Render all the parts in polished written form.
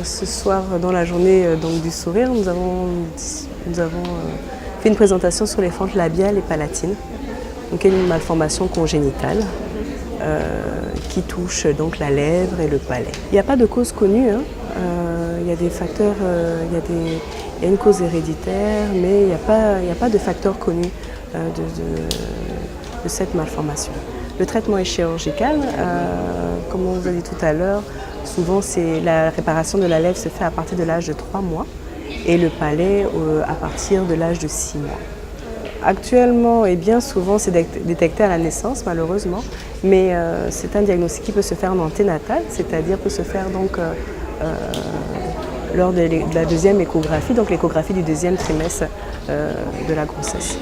Ce soir, dans la journée du sourire, nous avons fait une présentation sur les fentes labiales et palatines, donc une malformation congénitale qui touche donc la lèvre et le palais. Il n'y a pas de cause connue, il y a des facteurs, il y a une cause héréditaire, mais il n'y a pas de facteur connu de cette malformation. Le traitement est chirurgical, comme on vous a dit tout à l'heure. Souvent, la réparation de la lèvre se fait à partir de l'âge de 3 mois et le palais à partir de l'âge de 6 mois. Actuellement et bien souvent, c'est détecté à la naissance, malheureusement, mais c'est un diagnostic qui peut se faire en anténatal, c'est-à-dire peut se faire donc lors de la deuxième échographie, donc l'échographie du deuxième trimestre de la grossesse.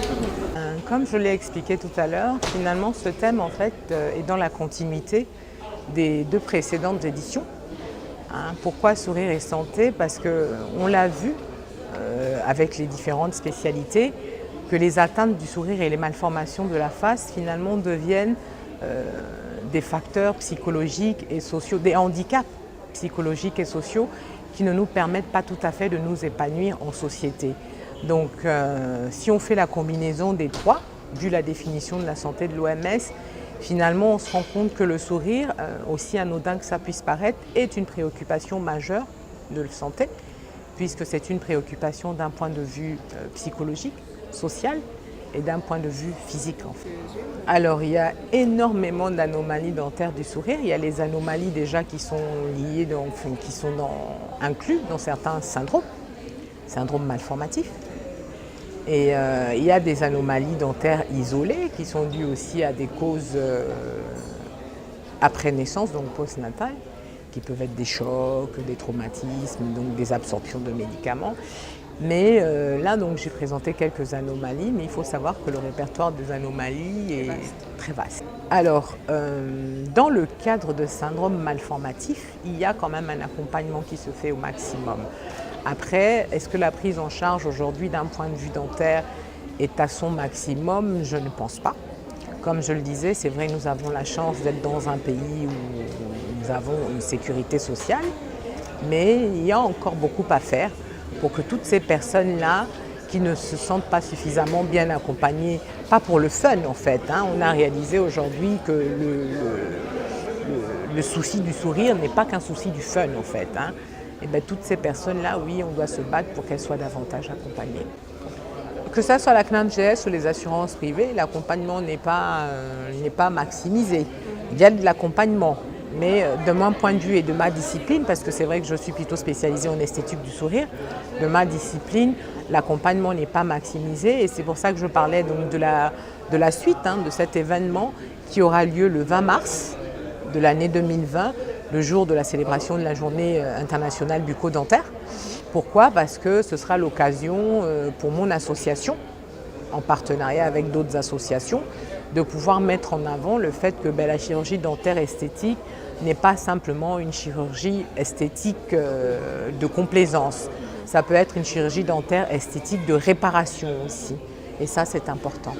Comme je l'ai expliqué tout à l'heure, finalement, ce thème en fait est dans la continuité des 2 précédentes éditions. Pourquoi sourire et santé? Parce qu'on l'a vu avec les différentes spécialités, que les atteintes du sourire et les malformations de la face finalement deviennent des facteurs psychologiques et sociaux, des handicaps psychologiques et sociaux qui ne nous permettent pas tout à fait de nous épanouir en société. Donc si on fait la combinaison des 3, vu la définition de la santé de l'OMS, finalement on se rend compte que le sourire, aussi anodin que ça puisse paraître, est une préoccupation majeure de la santé, puisque c'est une préoccupation d'un point de vue psychologique, social et d'un point de vue physique en fait. Alors il y a énormément d'anomalies dentaires du sourire. Il y a les anomalies déjà qui sont liées, inclus dans certains syndromes malformatifs. Et il y a des anomalies dentaires isolées qui sont dues aussi à des causes après naissance, donc post-natales, qui peuvent être des chocs, des traumatismes, donc des absorptions de médicaments. Mais là, donc, j'ai présenté quelques anomalies, mais il faut savoir que le répertoire des anomalies est très vaste. Alors, dans le cadre de syndrome malformatif, il y a quand même un accompagnement qui se fait au maximum. Après, est-ce que la prise en charge aujourd'hui d'un point de vue dentaire est à son maximum? Je ne pense pas. Comme je le disais, c'est vrai, nous avons la chance d'être dans un pays où nous avons une sécurité sociale, mais il y a encore beaucoup à faire pour que toutes ces personnes-là qui ne se sentent pas suffisamment bien accompagnées, pas pour le fun en fait, on a réalisé aujourd'hui que le souci du sourire n'est pas qu'un souci du fun en fait. Et bien, toutes ces personnes-là, oui, on doit se battre pour qu'elles soient davantage accompagnées. Que ce soit la CNAMGS ou les assurances privées, l'accompagnement n'est pas maximisé. Il y a de l'accompagnement, mais de mon point de vue et de ma discipline, parce que c'est vrai que je suis plutôt spécialisée en esthétique du sourire, de ma discipline, l'accompagnement n'est pas maximisé et c'est pour ça que je parlais donc de la suite de cet événement qui aura lieu le 20 mars de l'année 2020, le jour de la célébration de la journée internationale bucco-dentaire. Pourquoi? Parce que ce sera l'occasion pour mon association, en partenariat avec d'autres associations, de pouvoir mettre en avant le fait que la chirurgie dentaire esthétique n'est pas simplement une chirurgie esthétique de complaisance. Ça peut être une chirurgie dentaire esthétique de réparation aussi. Et ça, c'est important.